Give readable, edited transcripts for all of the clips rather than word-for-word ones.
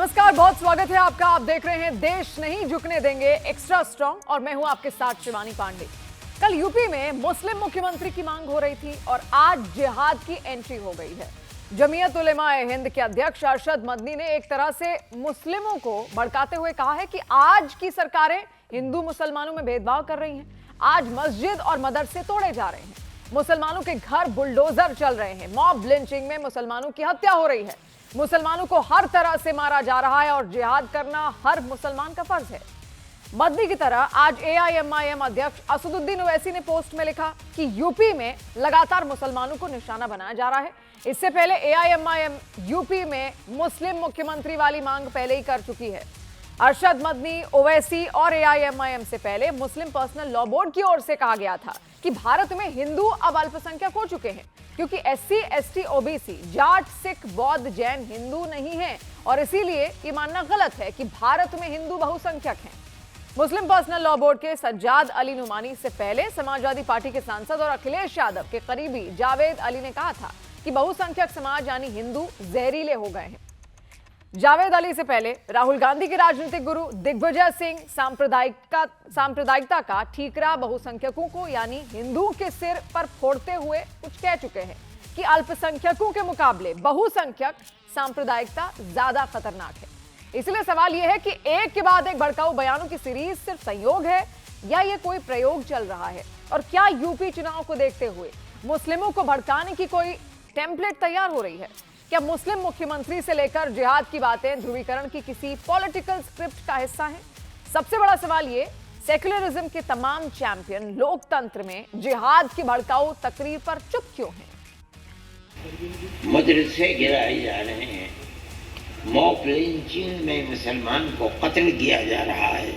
नमस्कार, बहुत स्वागत है आपका। आप देख रहे हैं देश नहीं झुकने देंगे एक्स्ट्रा स्ट्रांग और मैं हूं आपके साथ शिवानी पांडे। कल यूपी में मुस्लिम मुख्यमंत्री की मांग हो रही थी और आज जिहाद की एंट्री हो गई है। जमीयत उलेमा ए हिंद के अध्यक्ष अरशद मदनी ने एक तरह से मुस्लिमों को भड़काते हुए कहा है कि आज की सरकारें हिंदू मुसलमानों में भेदभाव कर रही हैं। आज मस्जिद और मदरसे तोड़े जा रहे हैं, मुसलमानों के घर बुलडोजर चल रहे हैं, मॉब लिंचिंग में मुसलमानों की हत्या हो रही है, मुसलमानों को हर तरह से मारा जा रहा है और जिहाद करना हर मुसलमान का फर्ज है। मदनी की तरह आज एआईएमआईएम अध्यक्ष असदुद्दीन ओवैसी ने पोस्ट में लिखा कि यूपी में लगातार मुसलमानों को निशाना बनाया जा रहा है। इससे पहले एआईएमआईएम यूपी में मुस्लिम मुख्यमंत्री वाली मांग पहले ही कर चुकी है। अरशद मदनी, ओवैसी और एआईएमआईएम से पहले मुस्लिम पर्सनल लॉ बोर्ड की ओर से कहा गया था कि भारत में हिंदू अब अल्पसंख्यक हो चुके हैं, क्योंकि SC, ST, OBC, Jat, Sikh, बौद्ध, जैन हिंदू नहीं हैं और इसीलिए ये मानना गलत है कि भारत में हिंदू बहुसंख्यक हैं। मुस्लिम पर्सनल लॉ बोर्ड के सज्जाद अली नुमानी से पहले समाजवादी पार्टी के सांसद और अखिलेश यादव के करीबी जावेद अली ने कहा था कि बहुसंख्यक समाज यानी हिंदू जहरीले हो गए हैं। जावेद अली से पहले राहुल गांधी के राजनीतिक गुरु दिग्विजय सिंह सांप्रदायिकता का ठीकरा बहुसंख्यकों को यानी हिंदुओं के सिर पर फोड़ते हुए कुछ कह चुके हैं कि अल्पसंख्यकों के मुकाबले बहुसंख्यक सांप्रदायिकता ज्यादा खतरनाक है। इसलिए सवाल यह है कि एक के बाद एक भड़काऊ बयानों की सीरीज सिर्फ संयोग है या ये कोई प्रयोग चल रहा है, और क्या यूपी चुनाव को देखते हुए मुस्लिमों को भड़काने की कोई टेम्पलेट तैयार हो रही है? क्या मुस्लिम मुख्यमंत्री से लेकर जिहाद की बातें ध्रुवीकरण की किसी पॉलिटिकल स्क्रिप्ट का हिस्सा हैं? सबसे बड़ा सवाल ये, सेक्युलरिज्म के तमाम चैंपियन लोकतंत्र में जिहाद की भड़काऊ तकरीर पर चुप क्यों हैं? मदरसे गिराए जा रहे हैं, मॉब लिंचिंग में मुसलमान को कत्ल किया जा रहा है,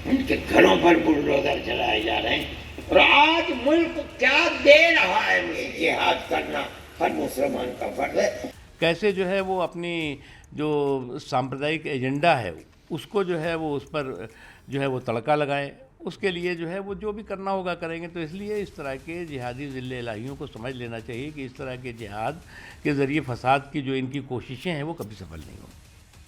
उनके घरों पर बुलडोजर चलाए जा रहे हैं, और आज मुल्क क्या दे रहा है? जिहाद करना हर मुसलमान का फर्ज है। कैसे जो है वो अपनी जो सांप्रदायिक एजेंडा है उसको जो है वो उस पर जो है वो तड़का लगाएं, उसके लिए जो है वो जो भी करना होगा करेंगे। तो इसलिए इस तरह के जिहादी ज़िले इलाहियों को समझ लेना चाहिए कि इस तरह के जिहाद के ज़रिए फसाद की जो इनकी कोशिशें हैं वो कभी सफल नहीं होंगी।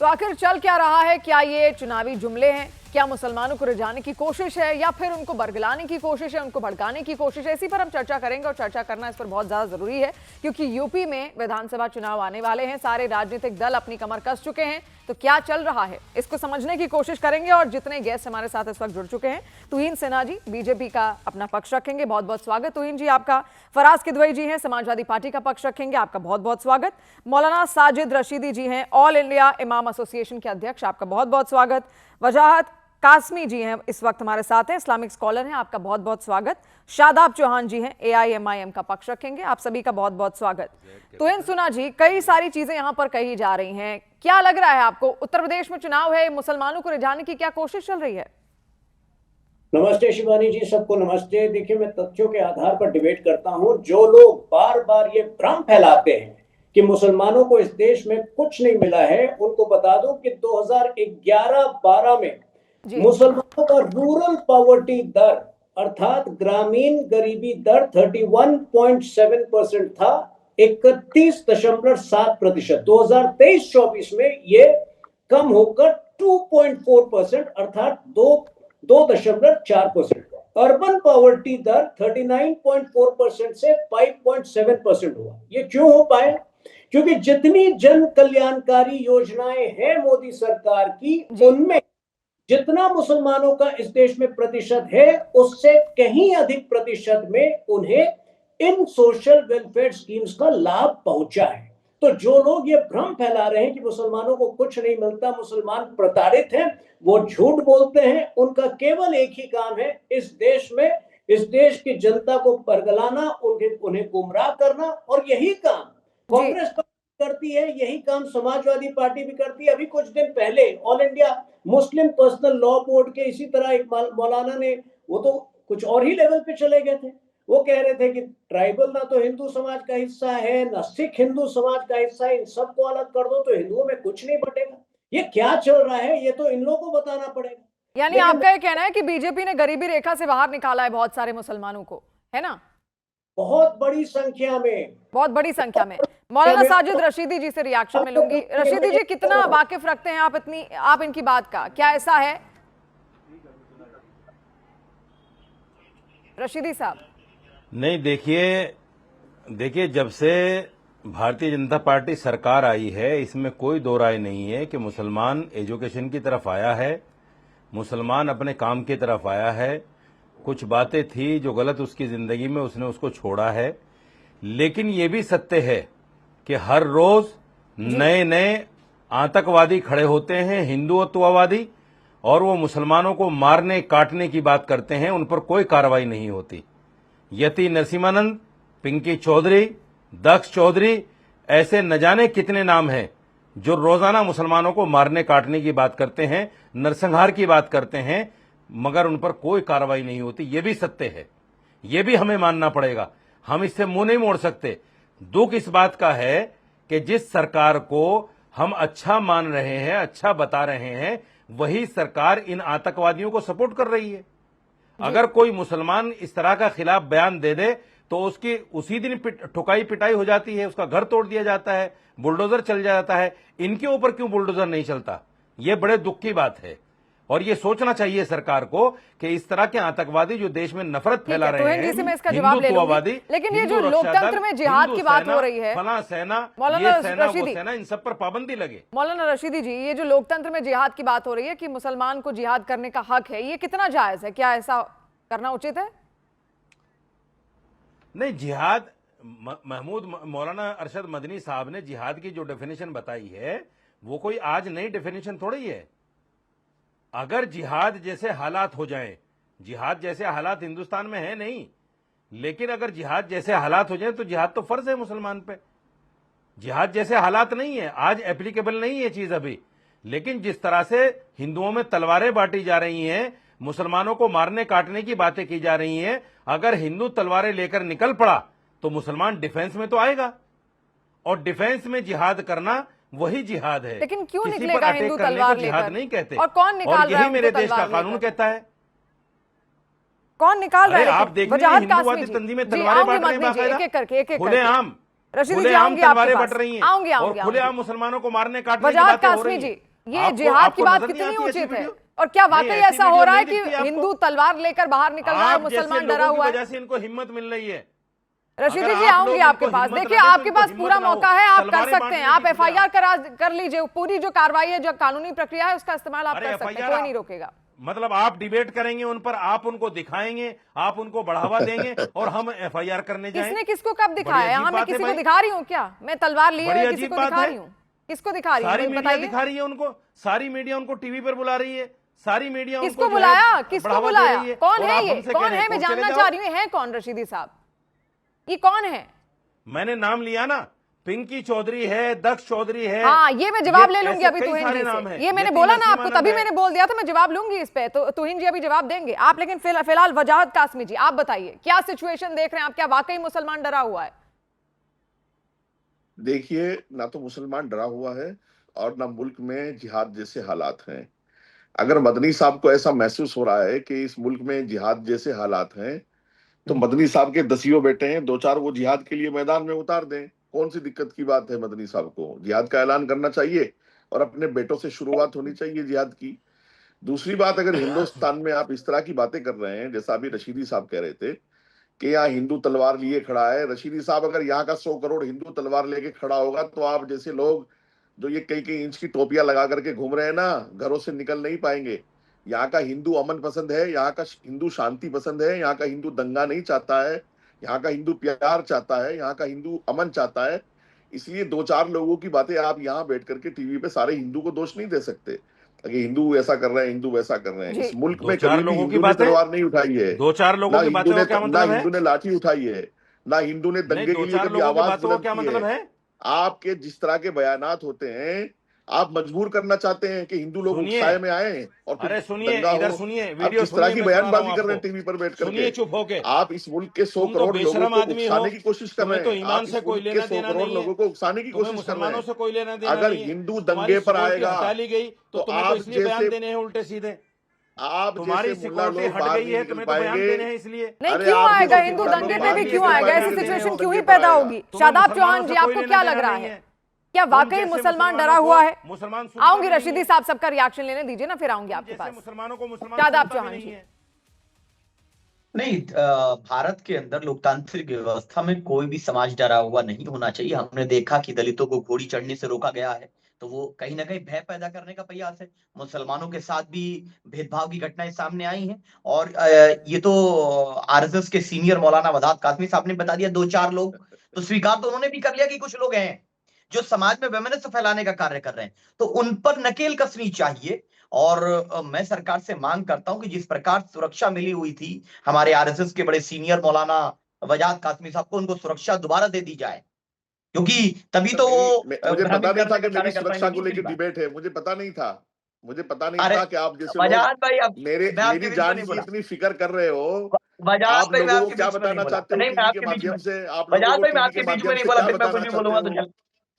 तो आखिर चल क्या रहा है? क्या ये चुनावी जुमले हैं? क्या मुसलमानों को रिझाने की कोशिश है या फिर उनको बरगलाने की कोशिश है, उनको भड़काने की कोशिश है? इसी पर हम चर्चा करेंगे और चर्चा करना इस पर बहुत ज्यादा जरूरी है, क्योंकि यूपी में विधानसभा चुनाव आने वाले हैं। सारे राजनीतिक दल अपनी कमर कस चुके हैं, तो क्या चल रहा है इसको समझने की कोशिश करेंगे। और जितने गेस्ट हमारे साथ इस वक्त जुड़ चुके हैं, तुहीन सिन्हा जी बीजेपी का अपना पक्ष रखेंगे, बहुत बहुत स्वागत तुहीन जी आपका। फराज किदवई जी हैं समाजवादी पार्टी का पक्ष रखेंगे, आपका बहुत बहुत स्वागत। मौलाना साजिद रशीदी जी हैं ऑल इंडिया इमाम एसोसिएशन के अध्यक्ष, आपका बहुत बहुत स्वागत। वजाहत कासमी जी हैं इस वक्त हमारे साथ हैं, इस्लामिक स्कॉलर हैं, आपका बहुत बहुत स्वागत। शादाब चौहान जी हैं एआईएमआईएम का पक्ष रखेंगे, आप सभी का बहुत बहुत स्वागत। तुहीन सिन्हा जी, कई सारी चीजें यहाँ पर कही जा रही हैं, क्या लग रहा है आपको? उत्तर प्रदेश में चुनाव है, मुसलमानों को रिझाने की क्या कोशिश चल रही है? नमस्ते शिवानी जी, सबको नमस्ते। देखिए, मैं तथ्यों के आधार पर डिबेट करता हूं। जो लोग बार बार ये भ्रम फैलाते हैं कि मुसलमानों को इस देश में कुछ नहीं मिला है, उनको बता दूं कि 2011-12 में मुसलमानों का रूरल पॉवर्टी दर अर्थात ग्रामीण गरीबी दर 31.7% था, 31.7%। 2023-24 में ये कम होकर 2.4% अर्थात 2.4% हुआ। अर्बन पॉवर्टी दर 39.4% से 5.7% हुआ। ये क्यों हो पाया? क्योंकि जितनी जन कल्याणकारी योजनाएं हैं मोदी सरकार की, उनमें जितना मुसलमानों का इस देश में प्रतिशत है, उससे कहीं अधिक प्रतिशत में उन्हें इन सोशल वेलफेयर स्कीम्स का लाभ पहुंचा है। तो जो लोग ये भ्रम फैला रहे हैं कि मुसलमानों को कुछ नहीं मिलता, मुसलमान प्रताड़ित हैं, वो झूठ बोलते हैं। उनका केवल एक ही काम है इस देश में, इस देश की जनता को परगलाना, उन्हें गुमराह करना, और यही काम कांग्रेस करती है, यही काम समाजवादी पार्टी भी करती है। अभी कुछ दिन पहले all India Muslim personal law board के इसी तरह एक मौलाना ने, वो तो कुछ और ही लेवल पे चले गए थे, वो कह रहे थे कि ट्राइबल ना तो हिंदू समाज का हिस्सा है, ना सिख हिंदू समाज का हिस्सा है, इन सबको अलग कर दो तो हिंदुओं में कुछ नहीं बटेगा। ये क्या चल रहा है, ये तो इन लोगों को बताना पड़ेगा। यानी आपका ये कहना है कि बीजेपी ने गरीबी रेखा से बाहर निकाला है बहुत सारे मुसलमानों को, है ना? बहुत बड़ी संख्या में, बहुत बड़ी संख्या में। मौलाना साजिद रशीदी जी से रिएक्शन मिलूंगी। रशीदी जी, कितना वाकिफ रखते हैं आप इनकी बात का, क्या ऐसा है रशीदी साहब? नहीं, देखिए जब से भारतीय जनता पार्टी सरकार आई है, इसमें कोई दो राय नहीं है कि मुसलमान एजुकेशन की तरफ आया है, मुसलमान अपने काम की तरफ आया है। कुछ बातें थी जो गलत उसकी जिंदगी में, उसने उसको छोड़ा है। लेकिन ये भी सत्य है कि हर रोज नए नए आतंकवादी खड़े होते हैं, हिंदुत्ववादी, और वो मुसलमानों को मारने काटने की बात करते हैं, उन पर कोई कार्रवाई नहीं होती। यति नरसिम्हानंद, पिंकी चौधरी, दक्ष चौधरी, ऐसे न जाने कितने नाम हैं जो रोजाना मुसलमानों को मारने काटने की बात करते हैं, नरसंहार की बात करते हैं, मगर उन पर कोई कार्रवाई नहीं होती। ये भी सत्य है, ये भी हमें मानना पड़ेगा, हम इससे मुंह नहीं मोड़ सकते। दुख इस बात का है कि जिस सरकार को हम अच्छा मान रहे हैं, अच्छा बता रहे हैं, वही सरकार इन आतंकवादियों को सपोर्ट कर रही है। अगर कोई मुसलमान इस तरह का खिलाफ बयान दे दे तो उसकी उसी दिन ठुकाई पिटाई हो जाती है, उसका घर तोड़ दिया जाता है, बुलडोजर चल जाता है। इनके ऊपर क्यों बुलडोजर नहीं चलता? ये बड़े दुख की बात है, और ये सोचना चाहिए सरकार को कि इस तरह के आतंकवादी जो देश में नफरत फैला रहे हैं, मैं इसका जवाब ले लूंगी। लेकिन ये जो लोकतंत्र में जिहाद की बात हो रही है, फला सेना, मौलाना ये सेना, वो रशीदी, सेना, इन सब पर पाबंदी लगे। मौलाना रशीदी जी, ये जो लोकतंत्र में जिहाद की बात हो रही है कि मुसलमान को जिहाद करने का हक है, ये कितना जायज है? क्या ऐसा करना उचित है? नहीं, जिहाद, महमूद मौलाना अरशद मदनी साहब ने जिहाद की जो डेफिनेशन बताई है, वो कोई आज नई डेफिनेशन थोड़ी है। अगर जिहाद जैसे हालात हो जाएं, जिहाद जैसे हालात हिंदुस्तान में है नहीं, लेकिन अगर जिहाद जैसे हालात हो जाएं तो जिहाद तो फर्ज है मुसलमान पे। जिहाद जैसे हालात नहीं है, आज एप्लीकेबल नहीं है चीज अभी। लेकिन जिस तरह से हिंदुओं में तलवारें बांटी जा रही हैं, मुसलमानों को मारने काटने की बातें की जा रही हैं, अगर हिंदू तलवारें लेकर निकल पड़ा तो मुसलमान डिफेंस में तो आएगा, और डिफेंस में जिहाद करना वही जिहाद है। लेकिन क्यों किसी निकलेगा पर अटैक हिंदू करने तलवार को जिहाद लेकर? नहीं कहते। और कौन निकाल रहा है? यही मेरे देश का कानून कहता है। कौन निकाल रहा है? आप देख लीजिए, हिंदुवादी तंजीमें तलवारें बांट रही हैं बाकायदा, खुलेआम तलवारें बांट रही हैं, और खुलेआम मुसलमानों को मारने काटने की बातें हो रही हैं। ये जिहाद की बात कितनी उचित है? और क्या वाकई ऐसा हो रहा है कि हिंदू तलवार लेकर बाहर निकल रहा है, मुसलमान डरा हुआ है? वजह से इनको हिम्मत मिल रही है। रशीदी जी, आऊंगी आपके पास। देखिए, आपके पास पूरा मौका है, आप कर सकते हैं, आप एफआईआर कर लीजिए। पूरी जो कार्रवाई है, जो कानूनी प्रक्रिया है, उसका इस्तेमाल आप कर सकते हैं, कोई नहीं रोकेगा। मतलब आप डिबेट करेंगे उन पर, आप उनको दिखाएंगे, आप उनको बढ़ावा देंगे, और हम एफआईआर करने जाएं। किसने किसको कब दिखाया? यहाँ मैं किसी को दिखा रही हूँ क्या? मैं तलवार लिए हुए किसी को दिखा रही हूँ? किसको दिखा रही हूँ? सारी मीडिया दिखा रही है उनको, सारी मीडिया उनको टीवी पर बुला रही है, सारी मीडिया किसको बुलाया? किसको बुलाया? कौन है ये? कौन है? मैं जानना चाह रही हूँ, है कौन रशीदी साहब? ये कौन है? मैंने नाम लिया ना, पिंकी चौधरी है, दक्ष चौधरी है। हाँ, ये मैं जवाब ले लूंगी अभी तुहिन जी से। ये मैंने बोला ना आपको, तभी मैंने बोल दिया था मैं जवाब लूंगी इस पे, तो तुहिन जी अभी जवाब देंगे आप। लेकिन फिलहाल वजाहत कासमी जी, आप बताइए, क्या सिचुएशन देख रहे हैं आप? क्या वाकई मुसलमान डरा हुआ है? देखिए, ना तो मुसलमान डरा हुआ है और ना मुल्क में जिहाद जैसे हालात हैं। अगर मदनी साहब को ऐसा महसूस हो रहा है कि इस मुल्क में जिहाद जैसे हालात हैं, तो मदनी साहब के दसियों बेटे हैं, दो चार वो जिहाद के लिए मैदान में उतार दें। कौन सी दिक्कत की बात है? मदनी साहब को जिहाद का ऐलान करना चाहिए और अपने बेटों से शुरुआत होनी चाहिए जिहाद की। दूसरी बात, अगर हिंदुस्तान में आप इस तरह की बातें कर रहे हैं, जैसा अभी रशीदी साहब कह रहे थे कि यहाँ हिंदू तलवार लिए खड़ा है, रशीदी साहब, अगर यहाँ का 100 करोड़ हिंदू तलवार लेके खड़ा होगा तो आप जैसे लोग जो ये कई कई इंच की टोपियां लगा करके घूम रहे हैं ना, घरों से निकल नहीं पाएंगे। यहाँ का हिंदू अमन पसंद है, यहाँ का हिंदू शांति पसंद है, यहाँ का हिंदू दंगा नहीं चाहता है, यहाँ का हिंदू प्यार चाहता है, यहाँ का हिंदू अमन चाहता है। इसलिए दो चार लोगों की बातें आप यहाँ बैठ करके टीवी पे सारे हिंदू को दोष नहीं दे सकते कि हिंदू ऐसा कर रहे हैं, हिंदू वैसा कर रहे हैं। इस मुल्क में कभी भी हिंदू ने तलवार नहीं उठाई है, दो चार लोगों की बातें, ना हिंदू ने लाठी उठाई है, ना हिंदू ने दंगे के लिए कभी आवाज बुलंद की है। आपके जिस तरह के बयानात होते हैं, आप मजबूर करना चाहते हैं कि हिंदू लोग उत्साह में आए और अरे सुनिए, इधर सुनिए, वीडियो किस तरह की बयानबाजी कर रहे हैं टीवी पर बैठ करके। चुप होके आप इस मुल्क के 100 करोड़ लोगों को उकसाने की कोशिश कर रहे हैं। तो ईमान से कोई लेना देना नहीं है, 100 करोड़ लोगों को उकसाने की कोशिश कर रहे हैं। से कोई लेना देना अगर नहीं है। हिंदू दंगे पर आएगा हटा ली गई तो आप इसलिए बयान देने हैं उल्टे सीधे। आप तुम्हारी जैसे मुल्ला सिक्योरिटी लोग हट बाहर गई नहीं है, निकल तुम्हें तो बयान पाएंगे। देने हैं इसलिए। नहीं, अरे क्यों आप आएगा? जैसे हिंदू मुल्ला दंगे लोग पे भी बाहर क्यों निकल आएगा? ऐसी पाएंगे, सिचुएशन नहीं क्यों ही दंगे पैदा पर होगी? आएगा। शादाब मुसलमानों चौहान से जी, कोई आपको लेना क्या देना लग रहा नहीं है? है। क्या तुम वाकई जैसे मुसलमान डरा मुसलमानों हुआ को है? मुसलमान सुनता आऊंगी भी नहीं रशीदी है। साहब, सबका रिएक्शन लेने दीजिए ना, फिर आऊंगी आपके जैसे पास। मुसलमानों को मुसलमान शादाब सुनता भी चौहान नहीं जी। है। नहीं, भारत के अंदर लोकतांत्रिक व्यवस्था में कोई भी समाज डरा हुआ नहीं होना चाहिए। हमने देखा कि दलितों को घोड़ी चढ़ने से रोका गया है, तो वो कहीं ना कहीं भय पैदा करने का प्रयास है। मुसलमानों के साथ भी भेदभाव की घटनाएं सामने आई हैं, और ये तो आरएसएस के सीनियर मौलाना वदात काजमी साहब ने बता दिया। दो चार लोग तो स्वीकार तो उन्होंने भी कर लिया कि कुछ लोग हैं जो समाज में वैमनस्य फैलाने का कार्य कर रहे हैं, तो उन पर नकेल कसनी चाहिए। और मैं सरकार से मांग करता हूं कि जिस प्रकार सुरक्षा मिली हुई थी हमारे आरएसएस के बड़े सीनियर मौलाना वजाद कासमी साहब को, उनको सुरक्षा दोबारा दे दी जाए, क्योंकि तभी तो वो मुझे पता भ्रमित नहीं था करने कि का मेरी कार्य कर सुरक्षा पाएंगे। को लेकर दूसरी बात, डिबेट है। मुझे पता नहीं था। मुझे पता नहीं अरे था कि आप जैसे लोग वजाद भाई, अब मैं आपके मेरी बीच में जान नहीं की बोला। इतनी फिक्र कर रहे हो। वजाद आप भाई, मैं लोगों को आपके क्या बीच में नहीं बताना बोला। चाहते हो? नहीं, मैं टीवी के आपके बीच में, माध्यम से आप लोगों वजाद को भाई मैं टीवी आपके के बीच में माध्यम नहीं से बोला, क्या फिर मैं कुछ बताना भी चाहते बोलूंगा तो हो?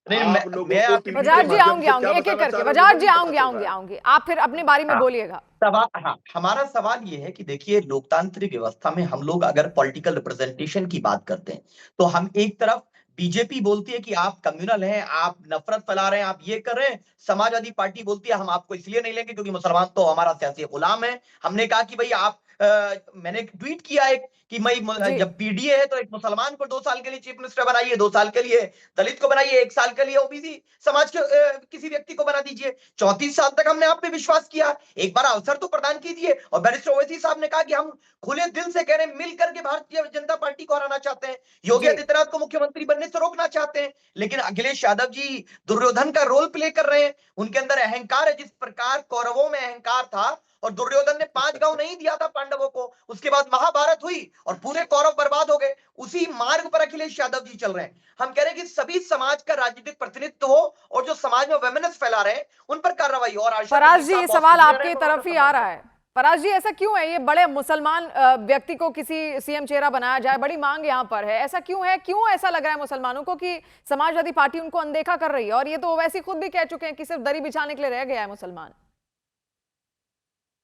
नहीं, आप लोगों मैं को आपके टीवी बीच के वजाद में जी, माध्यम आऊंगी से आऊंगी क्या एक एक बताना करके। चाह रहे हो वजाद मुझे जी, नहीं पता आऊंगी चल आऊंगी रहा है। आऊंगी, आप फिर अपनी बारी में हाँ, बोलिएगा। सवाल, हाँ, हमारा सवाल ये है कि देखिए, लोकतांत्रिक व्यवस्था में हम लोग अगर पॉलिटिकल रिप्रेजेंटेशन की बात करते हैं, तो हम एक तरफ बीजेपी बोलती है कि आप कम्युनल हैं, आप नफरत फैला रहे हैं, आप ये कर रहे हैं। समाजवादी पार्टी बोलती है हम आपको इसलिए नहीं लेंगे क्योंकि मुसलमान तो हमारा सियासी गुलाम है। हमने कहा कि भाई आप मैंने ट्वीट किया एक कि मैं जी, जब पीडीए है तो एक मुसलमान को 2 साल के लिए चीफ मिनिस्टर बनाइए, 2 साल के लिए दलित को बनाइए, 1 साल के लिए ओबीसी समाज के किसी व्यक्ति को बना दीजिए। 34 साल तक हमने आप पे विश्वास किया, एक बार अवसर तो प्रदान कीजिए। और बैरिस्टर ओवैसी साहब ने कहा कि हम खुले दिल से कह रहे हैं, मिल करके भारतीय जनता पार्टी को हराना चाहते हैं, योगी जी। आदित्यनाथ को मुख्यमंत्री बनने से रोकना चाहते हैं। लेकिन अखिलेश यादव जी दुर्योधन का रोल प्ले कर रहे हैं, उनके अंदर अहंकार है। जिस प्रकार कौरवों में अहंकार था और दुर्योधन ने 5 गांव नहीं दिया था पांडवों को, उसके बाद महाभारत हुई और पूरे कौरव बर्बाद हो गए, उसी मार्ग पर अखिलेश यादव जी चल रहे हैं। हम कह रहे हैं कि सभी समाज का राजनीतिक प्रतिनिधित्व हो, और जो समाज में वेमनस फैला रहे हैं उन पर कार्रवाई हो। और फराज जी, ये सवाल आपकी तरफ ही आ रहा है। फराज जी, ऐसा क्यों है? ये बड़े मुसलमान व्यक्ति को किसी सीएम चेहरा बनाया जाए, बड़ी मांग यहाँ पर है। ऐसा क्यों है? क्यों ऐसा लग रहा है मुसलमानों को कि समाजवादी पार्टी उनको अनदेखा कर रही है? और ये तो वैसे खुद भी कह चुके हैं कि सिर्फ दरी बिछाने के लिए रह गया है मुसलमान।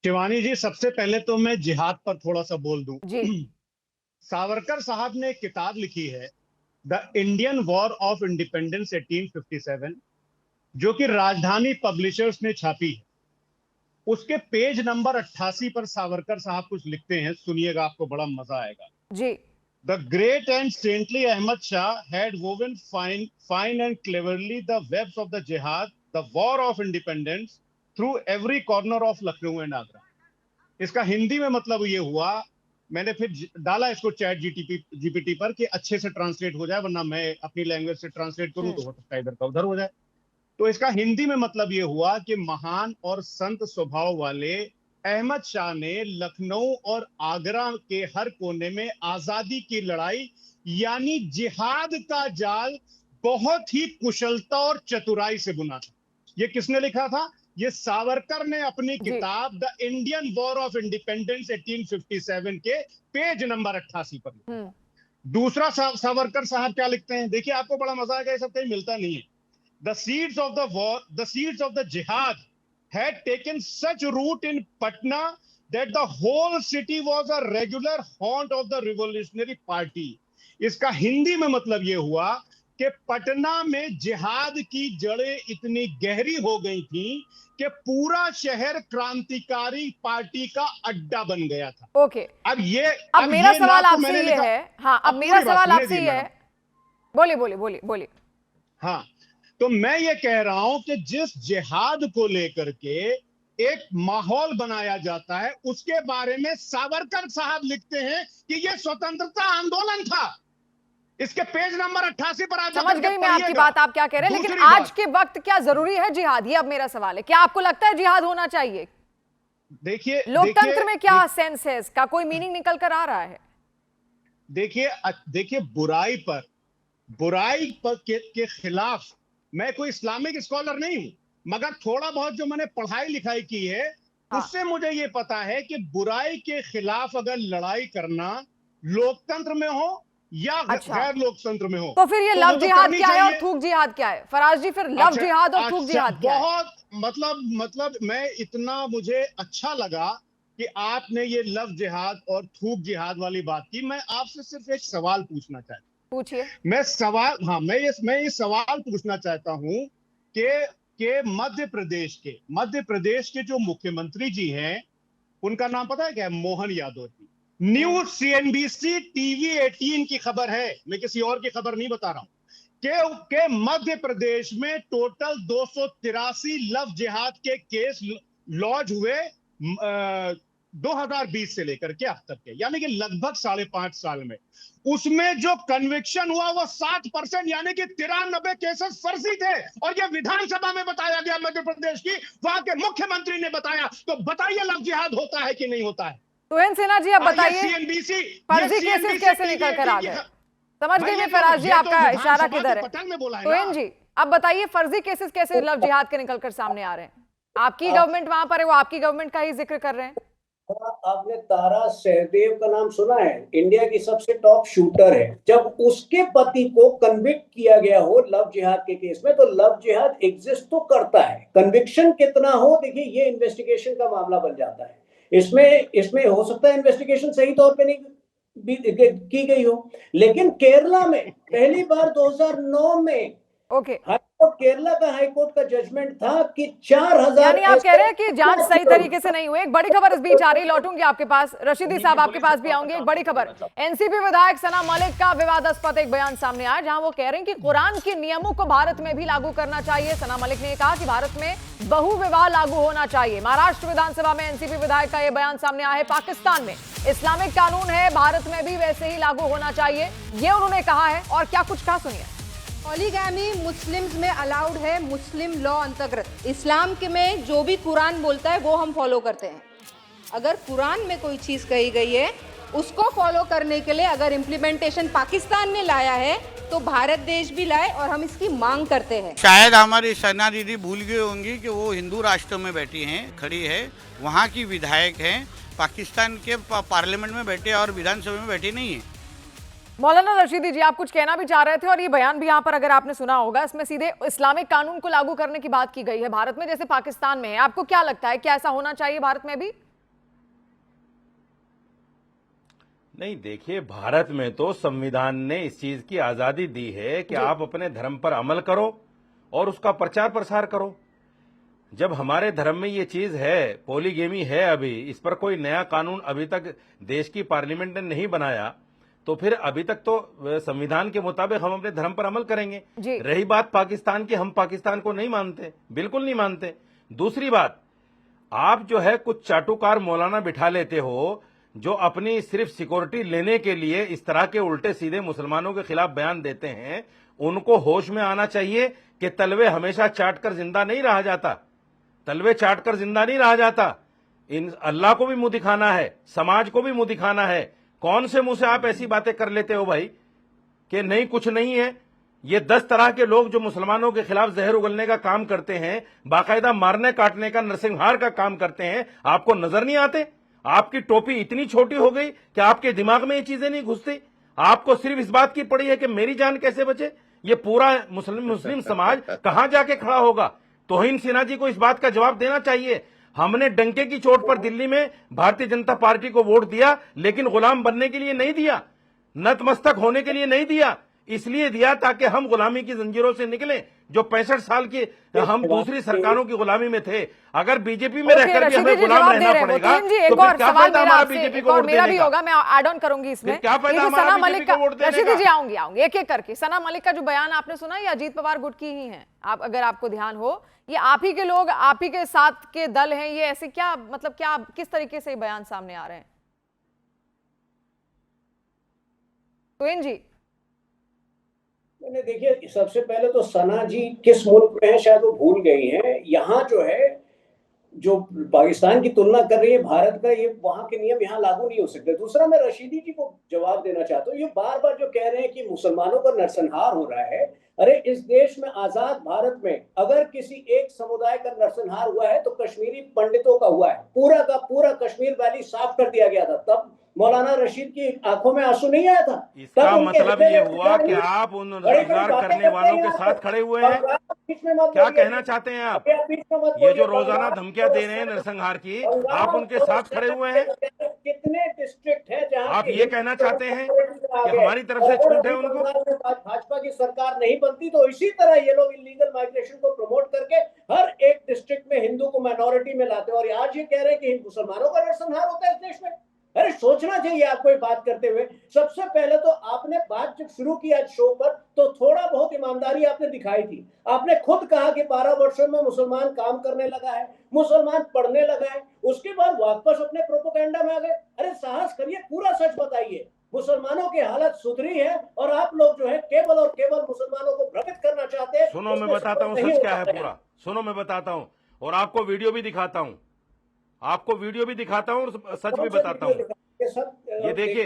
शिवानी जी, सबसे पहले तो मैं जिहाद पर थोड़ा सा बोल दूं। जी। सावरकर साहब ने एक किताब लिखी है, the Indian war of independence 1857, जो कि राजधानी पब्लिशर्स ने छापी है। उसके पेज नंबर 88 पर सावरकर साहब कुछ लिखते हैं, सुनिएगा, आपको बड़ा मजा आएगा। जी। The great and saintly Ahmad Shah had woven fine and cleverly the webs of the jihad, the war of independence, through every corner of Lucknow and Agra. इसका हिंदी में मतलब ये हुआ, मैंने फिर डाला इसको चैट जीपीटी पर कि अच्छे से ट्रांसलेट हो जाए, वरना मैं अपनी लैंग्वेज से ट्रांसलेट करूं तो हो सकता है इधर का उधर हो जाए। तो इसका हिंदी में मतलब ये हुआ कि महान और संत स्वभाव वाले अहमद शाह ने लखनऊ और आगरा के हर कोने में आजादी की लड़ाई यानी जिहाद का जाल बहुत ही कुशलता और चतुराई से बुना था। ये किसने लिखा था? ये सावरकर ने अपनी किताब the Indian war of independence 1857 के पेज नंबर 88 पर लिखा। दूसरा सावरकर साहब क्या लिखते हैं, देखिए, आपको बड़ा मजा आएगा, ये सब कहीं मिलता नहीं है। The seeds of the war, the seeds of the jihad had taken such root in Patna that the whole city was a regular haunt of the revolutionary party. इसका हिंदी में मतलब ये हुआ कि पटना में जिहाद की जड़ें इतनी गहरी हो गई थी कि पूरा शहर क्रांतिकारी पार्टी का अड्डा बन गया था। ओके, अब मेरा सवाल आपसे ये है। हाँ, अब मेरा सवाल आपसे ये है। बोलिए बोलिए बोलिए बोलिए। हाँ, तो मैं ये कह रहा हूं कि जिस जिहाद को लेकर के एक माहौल बनाया जाता है, उसके बारे में सावरकर साहब लिखते हैं कि यह स्वतंत्रता आंदोलन था। इसके पेज नंबर 88 पर आप समझ गई मैं आपकी बात, आप क्या कह रहे हैं। लेकिन आज के वक्त क्या जरूरी है जिहाद? ये अब मेरा सवाल है, क्या आपको लगता है जिहाद होना चाहिए? देखिए, लोकतंत्र में क्या सेंस है इसका? कोई मीनिंग निकल कर आ रहा है? देखिए, बुराई के खिलाफ मैं कोई इस्लामिक स्कॉलर नहीं हूं, मगर थोड़ा बहुत जो मैंने पढ़ाई लिखाई की है, उससे मुझे ये पता है कि बुराई के खिलाफ अगर लड़ाई करना लोकतंत्र में हो या गैर लोकतंत्र में हो, तो फिर ये लव जिहाद क्या है और चाहिए। थूक जिहाद क्या है? फराज जी, फिर लव जिहाद और थूक जिहाद क्या है? बहुत मतलब मैं इतना मुझे अच्छा लगा कि आपने ये लव जिहाद और थूक जिहाद वाली बात की। मैं आपसे सिर्फ एक सवाल पूछना चाहता हूं। पूछिए। मैं ये सवाल पूछना चाहता हूं कि मध्य प्रदेश के जो मुख्यमंत्री जी हैं, उनका नाम पता है क्या है? Mohan Yadav ji. News CNBC TV 18 की खबर है, मैं किसी और की खबर नहीं बता रहा हूं के मध्य प्रदेश में टोटल 283 लव जिहाद के केस लॉन्च हुए 2020 से लेकर के अब तक के, यानी कि लगभग 5.5 साल में। उसमें जो कन्विक्शन हुआ वो 60%, यानी कि 93 केसेस फर्जी थे, और ये विधानसभा में बताया गया मध्य प्रदेश की, वहां के मुख्यमंत्री ने बताया। तो बताइए लव जिहाद होता है कि नहीं होता है? तुहिन सिन्हा जी, अब बताइए CNBC फर्जी केसेस कैसे निकल कर आ गए? समझ गई मैं फराज जी, आपका इशारा किधर है? तुहिन जी, अब बताइए फर्जी केसेस कैसे लव जिहाद के निकल कर सामने आ रहे हैं? आपकी गवर्नमेंट वहां पर है, वो आपकी गवर्नमेंट का ही जिक्र कर रहे हैं। आपने तारा सहदेव का नाम सुना है? इंडिया की सबसे टॉप शूटर है। जब उसके पति को कन्विक्ट किया गया हो लव जिहाद के केस में, तो लव जिहाद एग्जिस्ट तो करता है। कन्विक्शन कितना हो, देखिए ये इन्वेस्टिगेशन का मामला बन जाता है। इसमें हो सकता है इन्वेस्टिगेशन सही तौर पे नहीं की गई हो, लेकिन केरला में पहली बार 2009 में केरला का हाईकोर्ट का जजमेंट था कि 4000, यानी आप कह रहे हैं कि जांच सही तरीके से नहीं हुई। एक बड़ी खबर इस बीच आ रही, लौटूंगी आपके पास, रशीदी साहब आपके पास भी आऊंगी। एक बड़ी खबर, एनसीपी विधायक सना मलिक का विवादास्पद एक बयान सामने आया, जहां वो कह रहे हैं कि कुरान के नियमों को भारत में भी लागू करना चाहिए। सना मलिक ने कहा कि भारत में बहुविवाह लागू होना चाहिए। महाराष्ट्र विधानसभा में एनसीपी विधायक का यह बयान सामने आया है। पाकिस्तान में इस्लामिक कानून है, भारत में भी वैसे ही लागू होना चाहिए, ये उन्होंने कहा है। और क्या कुछ कहा, सुनिए। पॉलीगैमी मुस्लिम्स में अलाउड है, मुस्लिम लॉ अंतर्गत। इस्लाम के में जो भी कुरान बोलता है वो हम फॉलो करते हैं। अगर कुरान में कोई चीज़ कही गई है उसको फॉलो करने के लिए अगर इम्प्लीमेंटेशन पाकिस्तान ने लाया है तो भारत देश भी लाए, और हम इसकी मांग करते हैं। शायद हमारी सना दीदी भूल गई होंगी कि वो हिंदू राष्ट्र में बैठी हैं, खड़ी है, वहाँ की विधायक हैं, पाकिस्तान के पार्लियामेंट में बैठे और विधानसभा में बैठी नहीं है। मौलाना रशीदी जी, आप कुछ कहना भी चाह रहे थे, और ये बयान भी यहाँ पर अगर आपने सुना होगा, इसमें सीधे इस्लामिक कानून को लागू करने की बात की गई है भारत में, जैसे पाकिस्तान में है। आपको क्या लगता है, क्या ऐसा होना चाहिए भारत में भी? नहीं, देखिए, भारत में तो संविधान ने इस चीज की आजादी दी है कि आप अपने धर्म पर अमल करो और उसका प्रचार प्रसार करो। जब हमारे धर्म में ये चीज है, पॉलीगेमी है, अभी इस पर कोई नया कानून अभी तक देश की पार्लियामेंट ने नहीं बनाया, तो फिर अभी तक तो संविधान के मुताबिक हम अपने धर्म पर अमल करेंगे। रही बात पाकिस्तान की, हम पाकिस्तान को नहीं मानते, बिल्कुल नहीं मानते। दूसरी बात, आप जो है कुछ चाटुकार मौलाना बिठा लेते हो जो अपनी सिर्फ सिक्योरिटी लेने के लिए इस तरह के उल्टे सीधे मुसलमानों के खिलाफ बयान देते हैं। उनको होश में आना चाहिए कि तलवे हमेशा चाटकर जिंदा नहीं रहा जाता, तलवे चाटकर जिंदा नहीं रहा जाता। इन अल्लाह को भी मुंह दिखाना है, समाज को भी मुंह दिखाना है। कौन से मुंह से आप ऐसी बातें कर लेते हो भाई कि नहीं, कुछ नहीं है? ये 10 तरह के लोग जो मुसलमानों के खिलाफ जहर उगलने का काम करते हैं, बाकायदा मारने काटने का, नरसंहार का काम करते हैं, आपको नजर नहीं आते? आपकी टोपी इतनी छोटी हो गई कि आपके दिमाग में ये चीजें नहीं घुसती? आपको सिर्फ इस बात की पड़ी है कि मेरी जान कैसे बचे? ये पूरा मुस्लिम समाज कहां जाके खड़ा होगा? तौहीन सिन्हा जी को इस बात का जवाब देना चाहिए। हमने डंके की चोट पर दिल्ली में भारतीय जनता पार्टी को वोट दिया, लेकिन गुलाम बनने के लिए नहीं दिया, नतमस्तक होने के लिए नहीं दिया, इसलिए दिया ताकि हम गुलामी की जंजीरों से निकलें। जो 65 साल की हम दूसरी सरकारों की गुलामी में थे, अगर बीजेपी में रहकर भी हमें गुलाम रहना पड़ेगा तो फिर क्या फायदा हमारा बीजेपी को वोट देने का? मेरा भी होगा, मैं ऐड ऑन करूंगी इसमें। क्या फायदा हमारा बीजेपी को वोट देने का? रशीदी जी, आऊंगी एक एक करके। सना मलिक का जो बयान आपने सुना, ये अजीत पवार गुट की ही है, आप अगर आपको ध्यान हो, ये आप ही के लोग, आप ही के साथ के दल हैं, ये ऐसे क्या, मतलब क्या, किस तरीके से बयान सामने आ रहे हैं? तुहिन जी, मैंने देखिए, सबसे पहले तो सना जी किस मुल्क में है शायद वो भूल गई हैं। यहाँ जो है, जो पाकिस्तान की तुलना कर रही है भारत का, ये वहां के नियम यहाँ लागू नहीं हो सकते। दूसरा, मैं रशीदी जी को जवाब देना चाहता हूँ, ये बार बार जो कह रहे हैं कि मुसलमानों का नरसंहार हो रहा है, अरे इस देश में, आजाद भारत में, अगर किसी एक समुदाय का नरसंहार हुआ है तो कश्मीरी पंडितों का हुआ है। पूरा का पूरा कश्मीर वैली साफ कर दिया गया था, तब मौलाना रशीद की आंखों में आंसू नहीं आया था? इसका मतलब ये हुआ कि आप उन नरसंहार करने वालों के साथ खड़े हुए हैं। क्या कहना चाहते हैं आप? ये जो रोजाना धमकियां दे रहे हैं नरसंहार की, आप उनके साथ खड़े हुए हैं? कितने डिस्ट्रिक्ट है जहाँ आप ये कहना चाहते हैं कि हमारी तरफ से छूट है उनको? भाजपा की सरकार नहीं बनती तो इसी तरह ये लोग इलीगल माइग्रेशन को प्रमोट करके हर एक डिस्ट्रिक्ट में हिंदू को माइनॉरिटी में लाते हैं, और आज ये कह रहे हैं कि मुसलमानों का नरसंहार होता है इस देश में। अरे सोचना चाहिए आपको ये बात करते हुए। सबसे पहले तो आपने बात जब शुरू की आज शो पर तो थोड़ा बहुत ईमानदारी आपने दिखाई थी। आपने खुद कहा कि 12 वर्षों में मुसलमान काम करने लगा है, मुसलमान पढ़ने लगा है, उसके बाद वापस अपने प्रोपेगेंडा में आ गए। अरे साहस करिए, पूरा सच बताइए। मुसलमानों की हालत सुधरी है और आप लोग जो है केवल और केवल मुसलमानों को भ्रमित करना चाहते हैं। सुनो मैं बताता हूँ सच क्या है पूरा। सुनो मैं बताता हूँ और आपको वीडियो भी दिखाता हूँ, आपको वीडियो भी दिखाता हूँ और सच भी बताता हूँ। ये देखिए,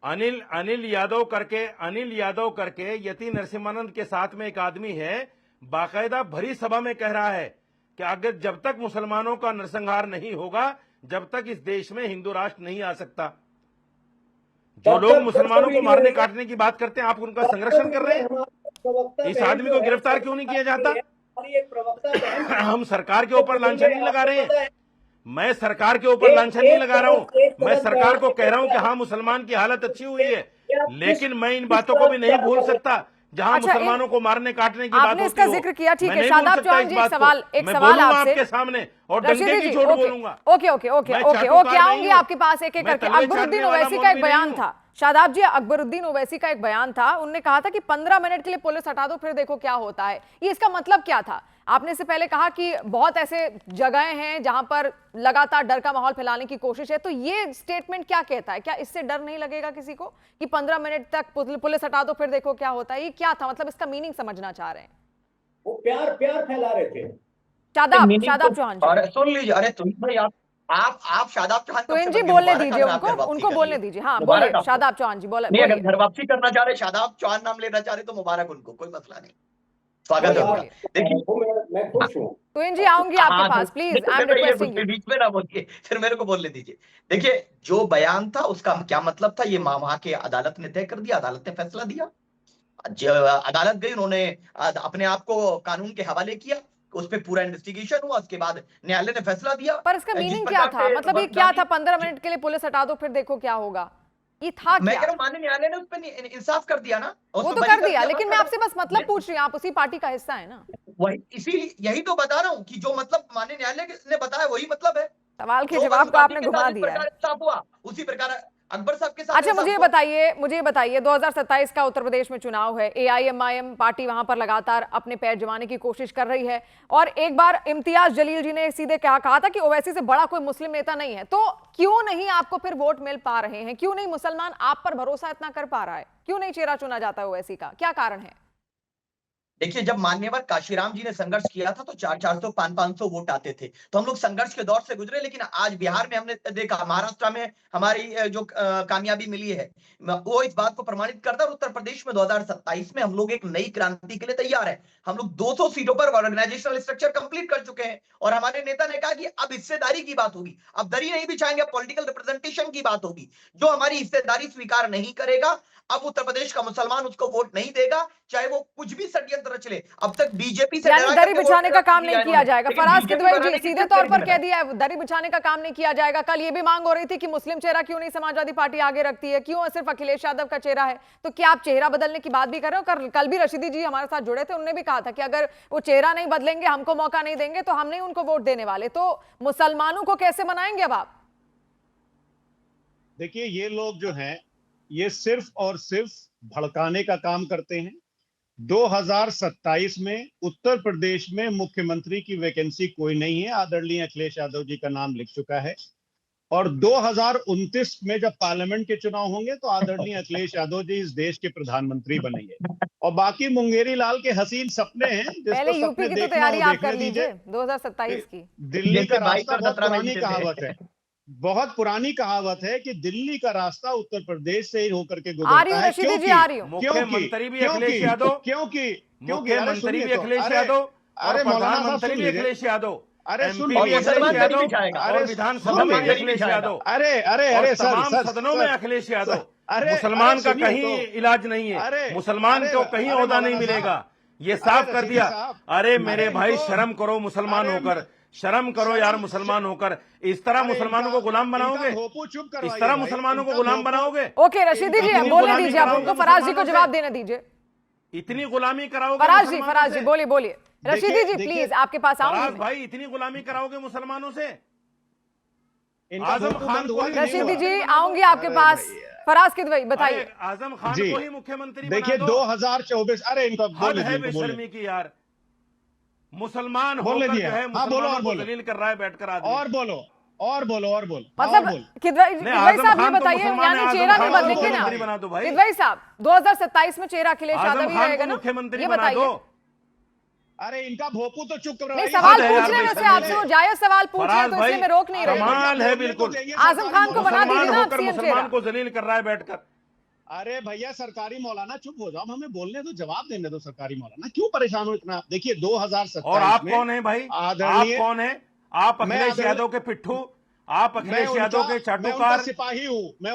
अनिल यादव करके यति नरसिम्हानंद के साथ में एक आदमी है, बाकायदा भरी सभा में कह रहा है कि अगर जब तक मुसलमानों का नरसंहार नहीं होगा, जब तक इस देश में हिंदू राष्ट्र नहीं आ सकता। जो लोग मुसलमानों को मारने काटने की बात करते हैं, आप उनका संरक्षण कर रहे हैं। इस आदमी को गिरफ्तार क्यों नहीं किया जाता? हम सरकार के ऊपर लांछन नहीं लगा रहे हैं, मैं सरकार के ऊपर लांछन नहीं लगा रहा हूं। मैं सरकार को कह रहा हूं कि हाँ मुसलमान की हालत अच्छी हुई है, लेकिन मैं इन बातों को भी नहीं भूल सकता जहां मुसलमानों को मारने काटने की बात होती हो। इसका जिक्र किया, ठीक है। शादाब चौहान जी, एक सवाल आपके सामने और डंडे की चोट बोलूंगा। ओके, आऊंगी आपके पास एक एक करके। अकबरुद्दीन ओवैसी का एक बयान था, शादाब जी, अकबरुद्दीन ओवैसी का एक बयान था। उन्होंने कहा था कि 15 मिनट के लिए पुलिस हटा दो, फिर देखो क्या होता है। ये इसका मतलब क्या था? आपने इससे पहले कहा कि बहुत ऐसे जगहें हैं जहां पर लगातार डर का माहौल फैलाने की कोशिश है, तो ये स्टेटमेंट क्या कहता है? क्या इससे डर नहीं लगेगा किसी को कि 15 मिनट तक पुलिस हटा दो फिर देखो क्या होता है? ये क्या था? मतलब इसका मीनिंग समझना चाह रहे हैं। वो प्यार फैला रहे थे। शादाब चौहान जी, अरे सुन लीजिए। अरे तुम भाई आप शादाब चौहान तो जी बोलने दीजिए, उनको बोलने दीजिए। हाँ बोलिए शादाब चौहान जी, बोले। अगर घर वापसी करना चाह रहे, शादाब चौहान नाम लेना चाह रहे तो मुबारक उनको, कोई मसला नहीं, स्वागत है उनका। देखिए मैं खुश हूँ। तो जी आऊंगी आपके पास, please I am requesting you. बीच में ना बोलिए, फिर मेरे को बोलने दीजिए। देखिए जो बयान था उसका क्या मतलब था, ये वहां के अदालत ने तय कर दिया, अदालत ने फैसला दिया। अदालत गई, उन्होंने अपने आप को कानून के हवाले किया, उस पर पूरा इन्वेस्टिगेशन हुआ, उसके बाद न्यायालय ने फैसला दिया। पर इसका मीनिंग क्या था? मतलब ये क्या था? 15 मिनट के लिए पुलिस हटा दो फिर देखो क्या होगा, ये था मैं क्या? कह रहा हूं माननीय न्यायालय ने उस पर इंसाफ कर दिया ना, वो तो कर दिया, लेकिन मैं आपसे बस मतलब पूछ रही हूँ, आप उसी पार्टी का हिस्सा है ना। वही, इसीलिए यही तो बता रहा हूँ कि जो मतलब माननीय न्यायालय ने बताया वही मतलब है। सवाल के जवाब को आपने घुमा दिया है। इंसाफ हुआ उसी प्रकार अकबर साहब के साथ। अच्छा मुझे ये बताइए 2027 का उत्तर प्रदेश में चुनाव है, AIMIM पार्टी वहां पर लगातार अपने पैर जमाने की कोशिश कर रही है, और एक बार इम्तियाज जलील जी ने सीधे कहा था कि ओवैसी से बड़ा कोई मुस्लिम नेता नहीं है। तो क्यों नहीं आपको फिर वोट मिल पा रहे हैं? क्यों नहीं मुसलमान आप पर भरोसा इतना कर पा रहा है? क्यों नहीं चेहरा चुना जाता है ओवैसी का? क्या कारण है? देखिए जब मान्यवर काशीराम जी ने संघर्ष किया था तो 400 500 वोट आते थे, तो हम लोग संघर्ष के दौर से गुजरे। लेकिन आज बिहार में हमने देखा, महाराष्ट्र में हमारी जो कामयाबी मिली है वो इस बात को प्रमाणित करता है। उत्तर प्रदेश में 2027 में हम लोग एक नई क्रांति के लिए तैयार है। हम लोग 200 सीटों पर ऑर्गेनाइजेशनल स्ट्रक्चर कंप्लीट कर चुके हैं, और हमारे नेता ने कहा कि अब हिस्सेदारी की बात होगी, अब दरी नहीं बिछाएंगे, अब पॉलिटिकल रिप्रेजेंटेशन की बात होगी। जो हमारी हिस्सेदारी स्वीकार नहीं करेगा, अब उत्तर प्रदेश का मुसलमान उसको वोट नहीं देगा, चाहे वो कुछ भी षड्यंत्र रचले। अब तक बीजेपी से दरी बिछाने का काम नहीं किया जाएगा। फराज किदवई जी सीधे तौर पर कह दिया है दरी बिछाने का काम नहीं किया जाएगा। कल ये भी मांग हो रही थी कि मुस्लिम चेहरा क्यों नहीं समाजवादी पार्टी आगे रखती है, क्यों सिर्फ अखिलेश यादव का चेहरा है? तो क्या आप चेहरा बदलने की बात भी कर रहे हो? कल भी रशीदी जी हमारे साथ जुड़े थे, उन्होंने भी कहा था कि अगर वो चेहरा नहीं बदलेंगे, हमको मौका नहीं देंगे, तो हम नहीं उनको वोट देने वाले। तो मुसलमानों को कैसे मनाएंगे अब आप? देखिए ये लोग जो हैं ये सिर्फ और सिर्फ भड़काने का काम करते हैं। 2027 में उत्तर प्रदेश में मुख्यमंत्री की वैकेंसी कोई नहीं है, आदरणीय अखिलेश यादव जी का नाम लिख चुका है। और 2029 में जब पार्लियामेंट के चुनाव होंगे तो आदरणीय अखिलेश यादव जी इस देश के प्रधानमंत्री बनेंगे। और बाकी मुंगेरी लाल के हसीन सपने हैं, पहले यूपी की तो तैयारी आप कर लीजिए 2027 की। दिल्ली का रास्ता बहुत पुरानी कहावत है, बहुत पुरानी कहावत है कि दिल्ली का रास्ता उत्तर प्रदेश से ही होकर के गुजरता है। मुख्यमंत्री भी अखिलेश यादव, क्योंकि मुख्यमंत्री भी अखिलेश यादव और प्रधानमंत्री भी अखिलेश यादव। अरे सुन MP और में मुसलमान अखिलेश गली में यादव जाएगा। और अरे विधानसभा सुन में लीजिए। अखिलेश यादव अरे अरे और अरे सर तमाम सर सदनों में अखिलेश यादव। अरे मुसलमान अरे का सुनिए कहीं तो। इलाज नहीं है, अरे मुसलमान अरे को कहीं अरे ओहदा नहीं मौलाना मिलेगा, साहब, ये साफ अरे कर रशीदी दिया। साहब, अरे मेरे भाई इनको- शर्म करो मुसलमान अरे होकर, शर्म करो यार मुसलमान होकर। इस तरह अरे मुसलमानों को गुलाम बनाओगे, इनका भोपू चुप इस करवाइए तरह भाई, मुसलमानों को इनका गुलाम भोपू- बनाओगे, ओके रशीदी जी इतनी बोलने गुलामी दीजिए आप कराओगे उनको, फराज जी को मुसलमानों जवाब से? देने दीजिए। इतनी गुलामी कराओगे फराज जी मुसलमानों से? बोलिए बोलिए। रशीदी जी देखिए- प्लीज आपके पास फराज आऊंगी मैं। भाई इतनी गुलामी कराओगे मुसलमानों से? इनका आजम भोपू खान बंद को हुआ ही कि नहीं रशीदी हुआ? जी आऊंगी आपके अरे पास। भैया। फराज की बताइए। अरे आजम खान जी। को ही मुख्यमंत्री देखिए बना दो। 2024 अरे इनको हद बोलने है दीजिए, इनको बोलने बेशर्मी की यार, मुसलमान बोलने होकर दिया। जो है हाँ, बोलो मुसलमानों और को बोलो। जलील कर रहा है बैठकर आदमी। और बोलो और बोलो और बोल मतलब किदवई नहीं, साहब आजम ये खान तो बताइए, मुसलमान है, यानी आजम चेहरा खान नहीं को बदलेंगे ना मुख्यमंत्री बना दो भाई। किदवई साहब 2027 में चेहरा अखिलेश यादव आजम ही खान रहेगा को ना, मुख्यमंत्री ये बना बताइए। दो। अरे इनका भोपू तो चुप नहीं करवाइए। सवाल हद है यार पूछ रहे हैं वैसे बेशर्मी आपसे, है। वो जायज सवाल पूछ रहे हैं फराज तो भाई इसलिए मैं रोक नहीं रही। कमाल है बोलिए बिल्कुल। तो चाहिए आजम सरकारी खान को बना मौलाना। दीजिए मुसलमान ना होकर सीएम मुसलमान चेहरा। को जलील कर रहा है बैठकर। अरे भैया सरकारी मौलाना चुप हो जाओ, हमें बोलने दो, जवाब देने दो। सरकारी मौलाना क्यों परेशान हो इतना? देखिए 2027 और आप में कौन है भाई? आप आदरणीय- कौन है? आप मैं अखिलेश आदरणीय- यादव के पिट्ठू, आप मैं अखिलेश यादव के मैं उनका चाटुकार। सिपाही हूँ, मैं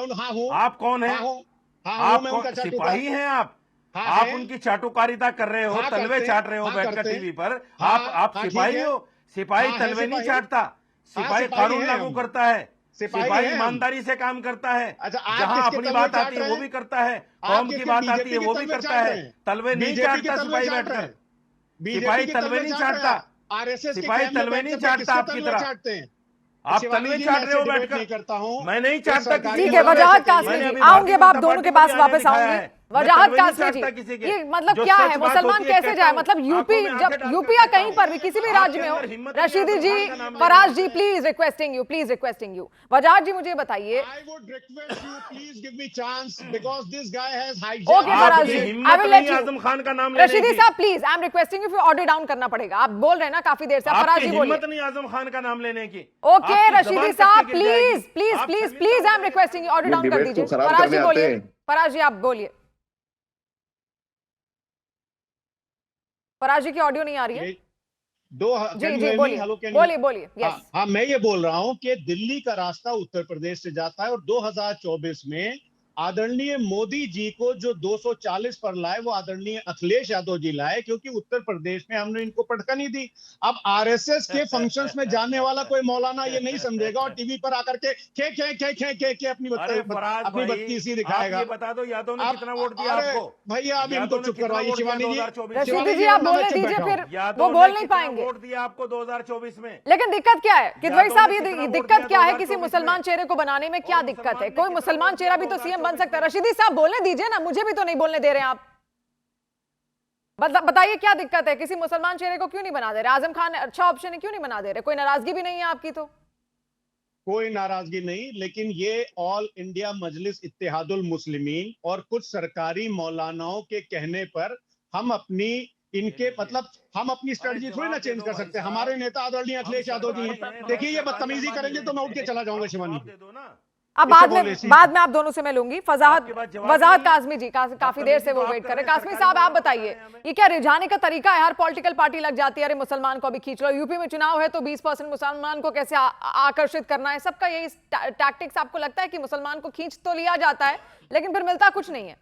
आप कौन है? हाँ, आप मैं कौन उनका चाटुकार। सिपाही हैं आप? हाँ, आप है। उनकी चाटुकारिता कर रहे हो, हाँ, तलवे करते चाट रहे हो हैं, बैठकर करते हैं। टीवी पर। हाँ, आप हाँ, सिपाही ठीक है। हो? सिपाही हाँ, है तलवे नहीं सिपाही। चाटता, सिपाही सिपाही कानून हैं लागू हम। करता है, सिपाही सिपाही हैं हम। ईमानदारी से काम करता है। अच्छा, आप जहां किसके अपनी तलवे बात चाट आती है रहे वो हैं? भी करता है, आप कौम की किसके बात बीजेपी आती है के वो भी तलवे करता चाट है। रहे हैं? तलवे नहीं बीजेपी के चाटता तलवे सिपाही चाट रहे बैठकर, हैं। बीजेपी सिपाही के तलवे नहीं चाट रहे चाटता, हैं। आरएसएस के सिपाही कैंप में तलवे बैठ नहीं करके चाटता किसके आपकी तलवे तरह। चाटते हैं? आप शिवानी तलवे जी, चाट मैं रहे हो ऐसे डिबेट बैठकर। नहीं करता हूं। मैं नहीं ये चाटता सरकारी किसी ठीक है, को। वजाहत मैंने कासमी जी अभी आऊंगी, अब भारतीय आप जनता दोनों के पार्टी पास को भी वापस दिखाया आऊंगी। है। मैं वजाहत तलवे नहीं कासमी जी चाटता किसी के। ये मतलब जो क्या सच है, बात मुसलमान होती है कैसे कहता जाए? हूं। मतलब आंखों यूपी में आंखें जब डालकर यूपी या कहता कहीं हूं। पर भी किसी भी आपके राज्य में हो, अंदर हिम्मत नहीं है रशीदी आजम जी खान का नाम फराज लेने जी की। प्लीज रिक्वेस्टिंग यू वजाहत जी मुझे बताइए। I would request you, please give me chance because this guy has hijacked. Okay Faraz आपकी जी आई हिम्मत विल नहीं लेट यू। आजम खान का नाम लेने रशीदी की। साहब please I am requesting you, फिर ऑर्डर डाउन करना पड़ेगा। आप बोल रहे हैं ना काफी देर से। फराज आपकी जी बोलिए। हिम्मत नहीं आजम खान का नाम लेने की। ओके आपकी रशीदी जबान साहब कच्ची गिर जाएगी। प्लीज प्लीज आप प्लीज शर्मिंदा प्लीज आई एम हो रिक्वेस्टिंग ऑर्डर ये डाउन कर डिबेट दीजिए। को खराब फराज करने जी आते बोलिए। हैं। फराज जी आप बोलिए। फराज जी की ऑडियो नहीं आ रही है। ये दो जी can you जी hear me? बोलिए Hello, can you- बोलिए यस। हाँ, मैं ये बोल रहा हूं कि दिल्ली का रास्ता उत्तर प्रदेश से जाता है और 2024 में आदरणीय मोदी जी को जो 240 पर लाए वो आदरणीय अखिलेश यादव जी लाए, क्योंकि उत्तर प्रदेश में हमने इनको पटकनी दी। अब आरएसएस के फंक्शंस में जाने वाला कोई मौलाना ये नहीं समझेगा और टीवी पर आकर के अपनी अरे फराज अपनी भाई, बत्तीसी आप दिखाएगा। ये बता दो यादव ने अब- कितना वोट दिया अरे आपको? भैया आप यादव इनको ने चुप कितना करवाइए। वोट दिया शिवानी जी 2024 में? रशीदी जी आप मैं बोलने चुप दीजिए, बैठा फिर हूं। यादव वो ने बोल नहीं कितना पाएंगे। वोट दिया आपको 2024 में? लेकिन दिक्कत क्या है किदवई यादव साहब? ने ये कितना वोट दिक्कत दिया क्या है? 2024 किसी में? मुसलमान चेहरे को बनाने में क्या और दिक्कत मुसलमान है? ने कोई कितना मुसलमान वोट चेहरा दिया भी तो सीएम बन 2024 सकता है। रशीदी साहब बोलने दीजिए ना, मुझे भी तो नहीं बोलने दे रहे हैं आप। बताइए क्या दिक्कत है? किसी मुसलमान चेहरे को क्यों नहीं बना दे रहे? आजम खान अच्छा ऑप्शन है, क्यों नहीं बना दे रहे? कोई नाराजगी भी नहीं है आपकी? तो कोई नाराजगी नहीं, लेकिन ये ऑल इंडिया मजलिस इत्तेहादुल मुस्लिमीन और कुछ सरकारी मौलानाओं के कहने पर हम अपनी हम अपनी स्ट्रेटजी थोड़ी ना चेंज कर सकते। हमारे नेता आदरणीय अखिलेश यादव जी हैं। देखिए ये बदतमीजी करेंगे तो मैं उठ के चला जाऊंगा। शिवानी जी अब बाद में आप दोनों से मैं लूंगी। वजाहत कासमी जी काफी देर से वो वेट कर रहे हैं। कासमी साहब आप बताइए, ये क्या रिझाने का तरीका है? हर पॉलिटिकल पार्टी लग जाती है, अरे मुसलमान को अभी खींच लो। यूपी में चुनाव है तो 20% मुसलमान को कैसे आकर्षित करना है? सबका यही टैक्टिक्स आपको लगता है कि मुसलमान को खींच तो लिया जाता है लेकिन फिर मिलता कुछ नहीं है?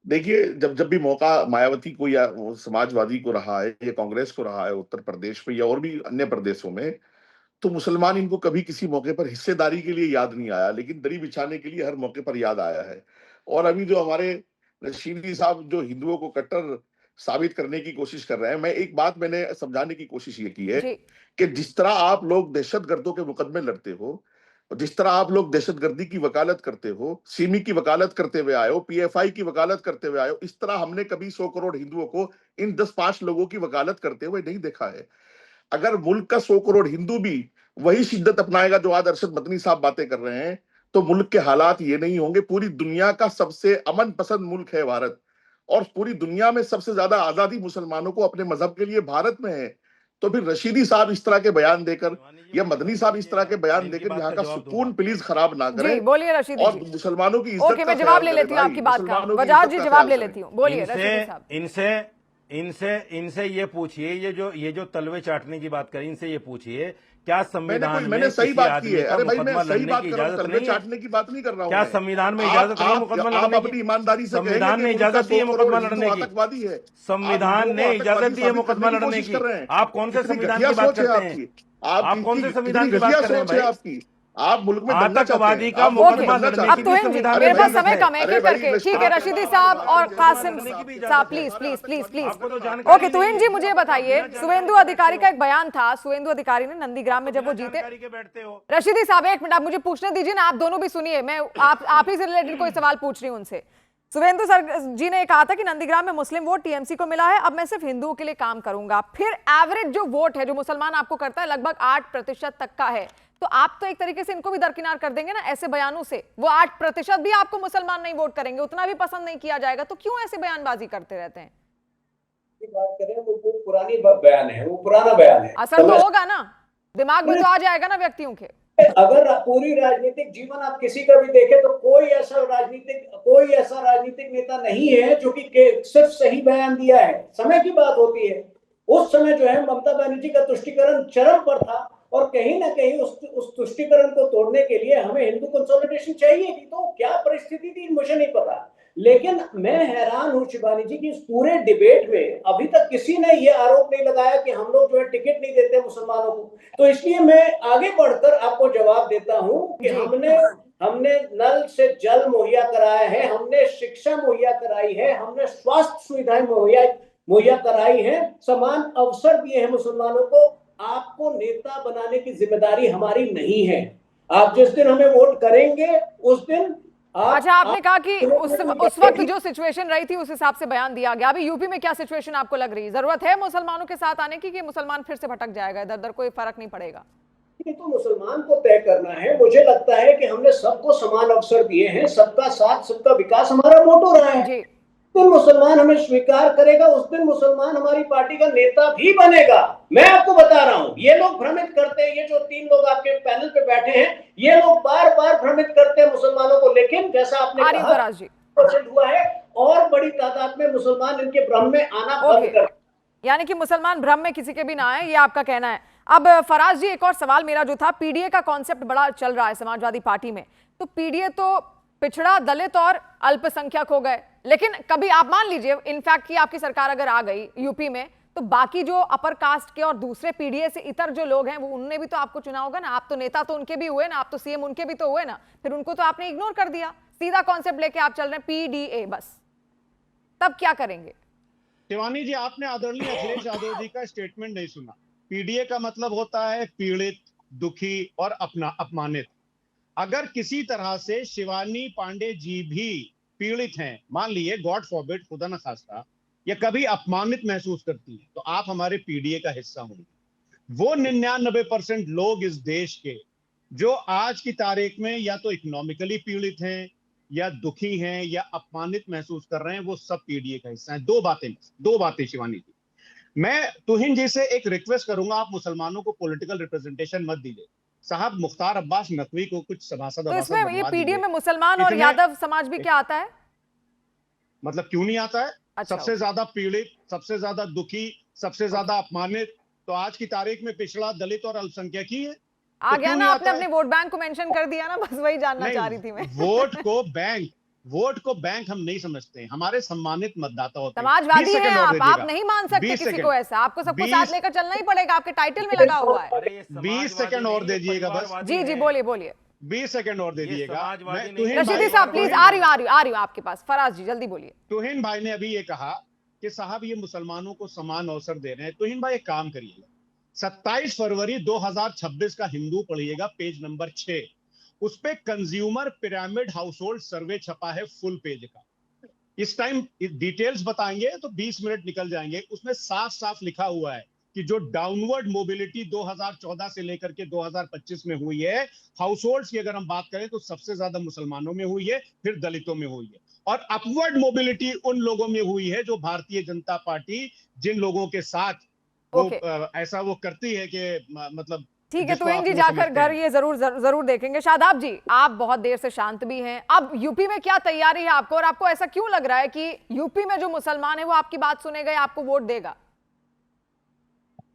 देखिए, जब भी मौका मायावती को या वो समाजवादी को रहा है या कांग्रेस को रहा है उत्तर प्रदेश में या और भी अन्य प्रदेशों में, तो मुसलमान इनको कभी किसी मौके पर हिस्सेदारी के लिए याद नहीं आया, लेकिन दरी बिछाने के लिए हर मौके पर याद आया है। और अभी जो हमारे रशीदी साहब जो हिंदुओं को कट्टर साबित करने की कोशिश कर रहे हैं, मैंने समझाने की कोशिश ये की है कि जिस तरह आप लोग दहशतगर्दों के मुकदमे लड़ते हो, जिस तरह आप लोग दहशतगर्दी की वकालत करते हो, सिमी की वकालत करते हुए आए हो, पीएफआई की वकालत करते हुए आए हो, इस तरह हमने कभी 100 करोड़ हिंदुओं को इन 10-5 लोगों की वकालत करते हुए नहीं देखा है। अगर मुल्क का 100 करोड़ हिंदू भी वही शिद्दत अपनाएगा जो आज अरशद मदनी साहब बातें कर रहे हैं, तो मुल्क के हालात ये नहीं होंगे। पूरी दुनिया का सबसे अमन पसंद मुल्क है भारत, और पूरी दुनिया में सबसे ज्यादा आजादी मुसलमानों को अपने मजहब के लिए भारत में है। तो फिर रशीदी साहब इस तरह के बयान देकर या मदनी साहब इस तरह के बयान देकर यहाँ का सुकून प्लीज खराब ना करें। बोलिए रशीदी और जी। मुसलमानों की इज्जत ओके, मैं जवाब ले लेती हूँ आपकी बात का। वजाहत जी जवाब ले लेती हूँ, बोलिए रशीदी साहब। इनसे ये पूछिए, ये जो तलवे चाटने की बात करी, इनसे ये पूछिए क्या संविधान में मैंने सही किसी बात की आदमी है। का अरे भाई, मैं मुकदमा सही लड़ने बात की कर रहा हूँ, इजाजत तलवे नहीं है? चाटने की बात नहीं कर रहा हूँ। क्या मैं। संविधान में इजाजत नहीं है मुकदमा आप लड़ने अपनी की? ईमानदारी से संविधान ने कहेंगे कि इजाजत दी है उनका 100 मुकदमा करोड़ लड़ने हिंदू की। आतंकवादी है। संविधान ने इजाजत दी है मुकदमा लड़ने की। आप कौन से संविधान की बात करते हैं? आप कौन से संविधान की बात कर रहे हैं भाई? आपकी आप मुल्क में दंगा चाहते आतंकवादी हैं, का आप मुल्क में मुकदमा दंगा लड़ने चाहते की अब भी तुहिन जी, संविधान में मेरे पास इजाजत समय है। कम है, एक अरे एक भाई, करके। ठीक है, रशीदी साहब और कासिम साहब, प्लीज प्लीज प्लीज प्लीज आपको तो प्लीज। जानकारी ओके, तुहिन जी मुझे बताइए, सुवेंदु अधिकारी का एक बयान था, सुवेंदु अधिकारी ने नंदीग्राम में जब वो जीते। बैठते हो। रशीदी साहब एक मिनट, आप मुझे पूछने दीजिए ना, आप दोनों भी सुनिए, मैं आप ही से रिलेटेड कोई सवाल पूछ रही हूं उनसे। सुवेंदु सर जी ने कहा था कि नंदीग्राम में मुस्लिम वोट टीएमसी को मिला है, अब मैं सिर्फ हिंदुओं के लिए काम करूंगा। फिर एवरेज जो वोट है जो मुसलमान आपको करता है लगभग 8% तक का है, तो आप तो एक तरीके से इनको भी दरकिनार कर देंगे ना ऐसे बयानों से। वो 8% भी आपको मुसलमान नहीं वोट करेंगे, उतना भी पसंद नहीं किया जाएगा, तो क्यों ऐसे बयानबाजी करते रहते हैं? बात करें वो पुरानी बयान है, वो पुराना बयान है। असर तो होगा ना, दिमाग में तो आ जाएगा ना व्यक्तियों के। अगर पूरी राजनीतिक जीवन आप किसी का भी देखें तो कोई ऐसा राजनीतिक नेता नहीं है जो कि सिर्फ सही बयान दिया है। समय की बात होती है, उस समय जो है ममता बनर्जी का तुष्टीकरण चरम पर था, और कहीं ना कहीं उस तुष्टीकरण को तोड़ने के लिए हमें हिंदू कंसोलिडेशन चाहिए थी। तो क्या परिस्थिति थी मुझे नहीं पता, लेकिन मैं हैरान हूं शिवानी जी की इस पूरे डिबेट में अभी तक किसी ने ये आरोप नहीं लगाया कि हम लोग जो है टिकट नहीं देते मुसलमानों को। तो इसलिए मैं आगे बढ़कर आपको जवाब देता हूं कि हमने नल से जल मुहैया कराया है, हमने शिक्षा मुहैया कराई है, हमने स्वास्थ्य सुविधाएं मुहैया कराई है, समान अवसर दिए हैं मुसलमानों को। आपको नेता बनाने की जिम्मेदारी हमारी नहीं है। आप जिस दिन हमें वोट करेंगे उस दिन अच्छा, आपने कहा कि उस वक्त जो सिचुएशन रही थी उस हिसाब से बयान दिया गया। अभी यूपी में क्या सिचुएशन आपको लग रही है? जरूरत है मुसलमानों के साथ आने की कि मुसलमान फिर से भटक जाएगा इधर उधर, कोई फर्क नहीं पड़ेगा? ये तो मुसलमान को तय करना है। मुझे लगता है कि हमने सबको समान अवसर दिए हैं, सबका साथ सबका विकास हमारा मोटो रहा है। जी। दिन मुसलमान हमें स्वीकार करेगा उस दिन मुसलमान हमारी पार्टी का नेता भी बनेगा। मैं आपको बता रहा हूं, ये लोग भ्रमित करते हैं, ये जो 3 लोग आपके पैनल पे बैठे हैं, ये लोग बार बार भ्रमित करते हैं मुसलमानों को, लेकिन जैसा आपने कहा % हुआ है और बड़ी तादाद में मुसलमान इनके भ्रम में आना बंद कर, यानी कि मुसलमान भ्रम में किसी के भी ना आए, ये आपका कहना है। अब फराज जी, एक और सवाल मेरा जो था, पीडीए का कॉन्सेप्ट बड़ा चल रहा है समाजवादी पार्टी में, तो पीडीए तो पिछड़ा, दलित और अल्पसंख्यक हो गए, लेकिन कभी आप मान लीजिए इनफैक्ट कि आपकी सरकार अगर आ गई यूपी में, तो बाकी जो अपर कास्ट के और दूसरे पीडीए से इतर जो लोग हैं वो उनने भी तो आपको चुना होगा ना। आप तो नेता तो उनके भी हुए ना, आप तो सीएम उनके भी तो हुए ना, फिर उनको तो आपने इग्नोर कर दिया। सीधा कॉन्सेप्ट लेके आप चल रहे हैं पीडीए बस, तब क्या करेंगे? शिवानी जी, आपने आदरणीय अखिलेश यादव जी का स्टेटमेंट नहीं सुना। पीडीए का मतलब होता है पीड़ित, दुखी और अपमानित। अगर किसी तरह से शिवानी पांडे जी भी पीड़ित हैं, मान लिए गॉड फॉरबिड, खुदा न खास्ता, या कभी अपमानित महसूस करती है, तो आप हमारे पीडीए का हिस्सा होंगे। वो 99% लोग इस देश के जो आज की तारीख में या तो इकोनॉमिकली पीड़ित हैं या दुखी हैं या अपमानित महसूस कर रहे हैं, वो सब पीडीए का हिस्सा है। दो बातें शिवानी जी, मैं तुहिन जी से एक रिक्वेस्ट करूंगा, आप मुसलमानों को पॉलिटिकल रिप्रेजेंटेशन मत दीजिए। साहब मुख्तार अब्बास नकवी को कुछ सभासद, तो इसमें ये पीडीए में मुसलमान और यादव समाज भी क्या आता है? मतलब क्यों नहीं आता है? अच्छा, सबसे ज्यादा पीड़ित, सबसे ज्यादा दुखी, सबसे ज्यादा अपमानित तो आज की तारीख में पिछड़ा, दलित और अल्पसंख्यक ही है। आ गया ना, आपने अपने वोट बैंक को मेंशन कर दिया ना, बस वही जानना चाह रही थी मैं। वोट को बैंक हम नहीं समझते हैं, हमारे सम्मानित मतदाता होते हैं। समाजवादी हैं आप नहीं मान सकते किसी को ऐसा, आपको सबको साथ लेकर चलना ही पड़ेगा, आपके टाइटल में लगा हुआ है। 20 सेकंड और दे दीजिएगा बस। जी बोलिए 20 सेकंड और दे दिएगा। रशीदी साहब प्लीज, आ रही हूँ आपके पास। फराज जी जल्दी बोलिए। तुहिन भाई ने अभी ये कहा कि साहब ये मुसलमानों को समान अवसर दे रहे हैं। तुहिन भाई एक काम करिएगा, 27 फरवरी 2026 का हिंदू पढ़िएगा, पेज नंबर 6, उस पे कंज्यूमर पिरामिड हाउस होल्ड सर्वे छपा है फुल पेज का। इस टाइम डिटेल्स बताएंगे तो 20 मिनट निकल जाएंगे। उसमें साफ साफ लिखा हुआ है कि जो डाउनवर्ड मोबिलिटी 2014 से लेकर के 2025 में हुई है, हाउस होल्ड्स की अगर हम बात करें तो सबसे ज्यादा मुसलमानों में हुई है, फिर दलितों में हुई है, और अपवर्ड मोबिलिटी उन लोगों में हुई है जो भारतीय जनता पार्टी जिन लोगों के साथ वो ऐसा वो करती है कि मतलब ठीक है, तो जिसको आप इंजी वो जाकर समझते घर हैं। ये जरूर देखेंगे। शादाब जी, आप बहुत देर से शांत भी हैं, अब यूपी में क्या तैयारी है आपको, और आपको ऐसा क्यों लग रहा है कि यूपी में जो मुसलमान है वो आपकी बात सुनेगा या आपको वोट देगा?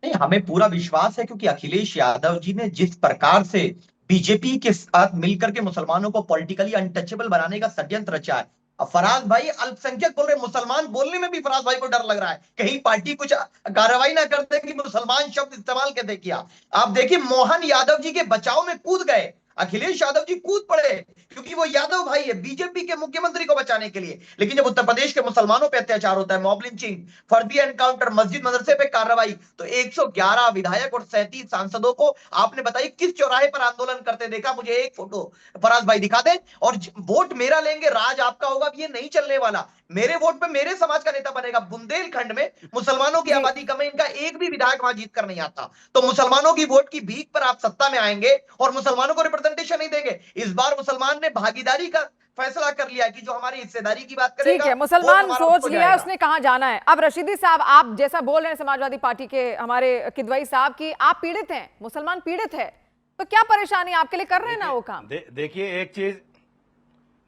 नहीं, हमें पूरा विश्वास है, क्योंकि अखिलेश यादव जी ने जिस प्रकार से बीजेपी के साथ मिलकर के मुसलमानों को पॉलिटिकली अनटचेबल बनाने का षड्यंत्र रचा है। अब फराज भाई अल्पसंख्यक बोल रहे, मुसलमान बोलने में भी फराज भाई को डर लग रहा है, कहीं पार्टी कुछ कार्रवाई ना कर दे कि मुसलमान शब्द इस्तेमाल कैसे किया। आप देखिए, मोहन यादव जी के बचाव में कूद गए, अखिलेश यादव जी कूद पड़े, क्योंकि वो यादव भाई है, बीजेपी के मुख्यमंत्री को बचाने के लिए। लेकिन जब उत्तर प्रदेश के मुसलमानों पे अत्याचार होता है, मॉब लिंचिंग, फर्जी एनकाउंटर, मस्जिद मदरसे पे कार्रवाई, तो 111 विधायक और 37 सांसदों को आपने बताइए किस चौराहे पर आंदोलन करते देखा? मुझे एक फोटो फराज भाई दिखा दें। और वोट मेरा लेंगे, राज आपका होगा, ये नहीं चलने वाला। मेरे वोट पे मेरे समाज का नेता बनेगा। बुंदेलखंड में मुसलमानों की आबादी कम है, इनका एक भी विधायक वहां जीत कर नहीं आता। तो मुसलमानों की वोट की भीख पर आप सत्ता में आएंगे और मुसलमानों को रिप्रेजेंटेशन नहीं देंगे। इस बार मुसलमान ने भागीदारी का फैसला कर लिया कि जो हमारी हिस्सेदारी की बात करेगा, ठीक है, मुसलमान सोच लिया है उसने कहां जाना है। अब रशीदी साहब, आप जैसा बोल रहे हैं समाजवादी पार्टी के हमारे किदवई साहब की आप पीड़ित हैं, मुसलमान पीड़ित है, तो क्या परेशानी आपके लिए कर रहे हैं ना वो काम?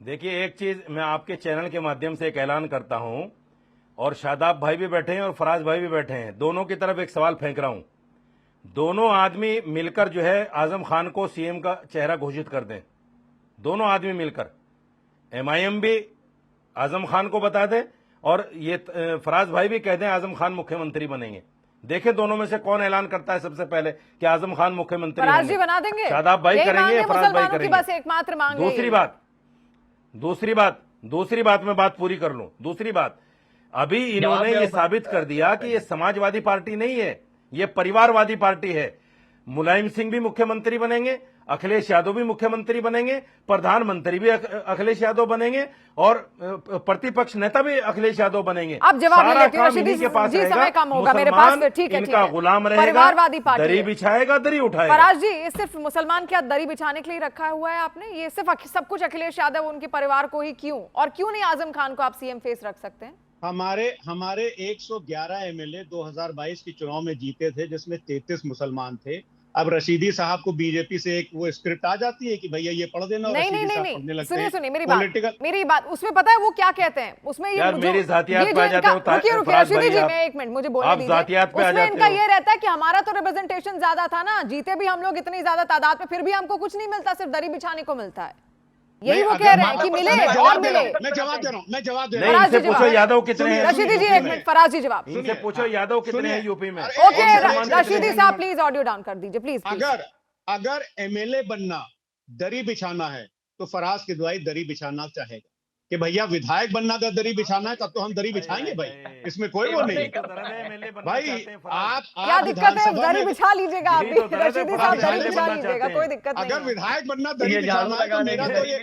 देखिए एक चीज मैं आपके चैनल के माध्यम से एक ऐलान करता हूं, और शादाब भाई भी बैठे हैं और फराज भाई भी बैठे हैं, दोनों की तरफ एक सवाल फेंक रहा हूं। दोनों आदमी मिलकर जो है आजम खान को सीएम का चेहरा घोषित कर दें, दोनों आदमी मिलकर। एमआईएम भी आजम खान को बता दे और ये फराज भाई भी कह दें आजम खान मुख्यमंत्री बनेंगे। देखें दोनों में से कौन ऐलान करता है सबसे पहले कि आजम खान मुख्यमंत्री फराज जी बना देंगे, शादाब भाई करेंगे या फराज भाई करेंगे? बस एकमात्र मांग है। दूसरी बात मैं बात पूरी कर लूं। दूसरी बात, अभी इन्होंने ये साबित कर दिया कि ये समाजवादी पार्टी नहीं है, ये परिवारवादी पार्टी है। मुलायम सिंह भी मुख्यमंत्री बनेंगे, अखिलेश यादव भी मुख्यमंत्री बनेंगे, प्रधानमंत्री भी अखिलेश यादव बनेंगे, और प्रतिपक्ष नेता भी अखिलेश यादव बनेंगे। अब जवाब सारा लेती हूं, काम इन्हीं के पास जी, समय कम होगा मेरे पास, मुसलमान ठीक है, इनका गुलाम रहेगा, परिवारवादी पार्टी दरी है। बिछाएगा, दरी उठाएगा। फराज जी, ये सिर्फ मुसलमान क्या दरी बिछाने के लिए रखा हुआ है आपने? ये सिर्फ सब कुछ अखिलेश यादव उनके परिवार को ही क्यों, और क्यों नहीं आजम खान को आप सीएम फेस रख सकते हैं? हमारे 111 एमएलए 2022 के चुनाव में जीते थे, जिसमें 33 मुसलमान थे। अब रशीदी साहब को बीजेपी से एक वो स्क्रिप्ट आ जाती है कि भैया ये पढ़ देना, नहीं, सुनिए मेरी बात, उसमें पता है वो क्या कहते हैं? उसमें ये मेरी जातियात पे आ जाते हो रशीदी जी, मैं एक मिनट मुझे बोलने दीजिए। उसमें इनका ये रहता है कि हमारा तो रिप्रेजेंटेशन ज्यादा था ना, जीते भी हम लोग इतनी ज्यादा तादाद में, फिर भी हमको कुछ नहीं मिलता, सिर्फ दरी बिछाने को मिलता है। यही वो कह रहे हैं कि मिले और मिले। मैं जवाब दे रहा हूँ। इनसे पूछो यादव कितने हैं? रशीदी जी एक मिनट, फराज जी जवाब। इनसे पूछो यादव कितने हैं यूपी में? ओके रशीदी साहब प्लीज ऑडियो डाउन कर दीजिए प्लीज। अगर एमएलए बनना दरी बिछाना है तो फराज किदवई दरी बिछाना चाहेगा कि भैया विधायक बनना अगर दरी बिछाना है तब तो हम दरी बिछाएंगे भाई, इसमें कोई वो नहीं भाई। आप क्या दिक्कत है? दरी बिछा लीजिएगा आप, रशीदी साहब दरी बिछा लीजिएगा, कोई दिक्कत नहीं। अगर विधायक बनना दरी बिछाना है तो मेरा तो ये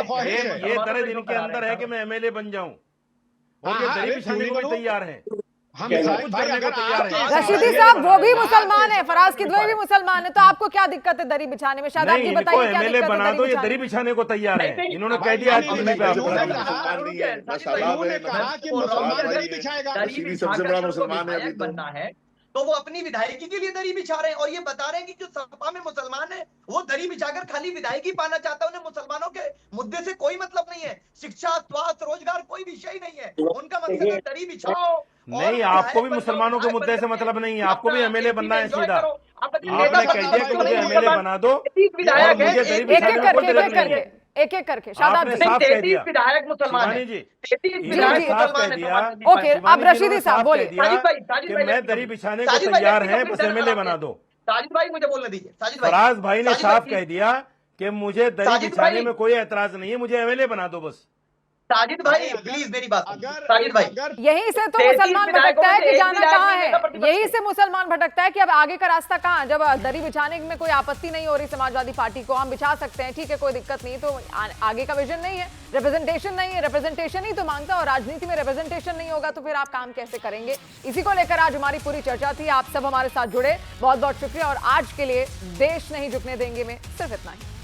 ख्वाहिश है। ये दर्द इनके अंदर है कि मैं एमएलए बन जाऊं, और ये दरी बिछाने को भी तैयार है। रशीदी साहब वो भी मुसलमान है, फराज किदवई भी मुसलमान है, तो आपको क्या दिक्कत है दरी बिछाने में? शादाब जी बताइए क्या दिक्कत है? बना दो, ये दरी बिछाने को तैयार है। इन्होंने कह दिया उन्होंने कहा कि मुसलमान दरी बिछाएगा, सबसे बड़ा मुसलमान है अभी बनना है, तो वो अपनी विधायकी के लिए दरी बिछा रहे हैं, और ये बता रहे हैं कि जो सपा में मुसलमान है वो दरी बिछाकर खाली विधायकी पाना चाहता है। उन्हें मुसलमानों के मुद्दे से कोई मतलब नहीं है, शिक्षा, स्वास्थ्य, रोजगार कोई विषय नहीं है, उनका मकसद है दरी बिछाओ। नहीं, आपको भी मुसलमानों के मुद्दे से मतलब नहीं है, आपको भी एमएलए बनना है सीधा। आपने कह दिया कि मुझे एमएलए बना दो, एक एक करके शादाब जी। 33 विधायक मुसलमान हैं। 33 विधायक मुसलमान हैं। ओके, अब रशीदी साहब बोलिए। कि मैं दरी बिछाने को तैयार है, बस एमएलए बना दो। साजिद भाई मुझे बोलने दीजिए। साजिद भाई, फराज भाई ने साफ कह दिया कि मुझे दरी बिछाने में कोई ऐतराज नहीं है, मुझे एमएलए बना दो बस। साजिद भाई प्लीज मेरी बात, साजिद भाई यहीं से तो मुसलमान भटकता है कि जाना कहाँ है, यहीं से मुसलमान भटकता है कि अब आगे का रास्ता कहाँ। जब दरी बिछाने में कोई आपत्ति नहीं हो रही समाजवादी पार्टी को, हम बिछा सकते हैं, ठीक है, कोई दिक्कत नहीं, तो आगे का विजन नहीं है, रिप्रेजेंटेशन नहीं है, रिप्रेजेंटेशन ही तो मांगता, और राजनीति में रिप्रेजेंटेशन नहीं होगा तो फिर आप काम कैसे करेंगे? इसी को लेकर आज हमारी पूरी चर्चा थी। आप सब हमारे साथ जुड़े, बहुत बहुत शुक्रिया, और आज के लिए देश नहीं झुकने देंगे में सिर्फ इतना ही।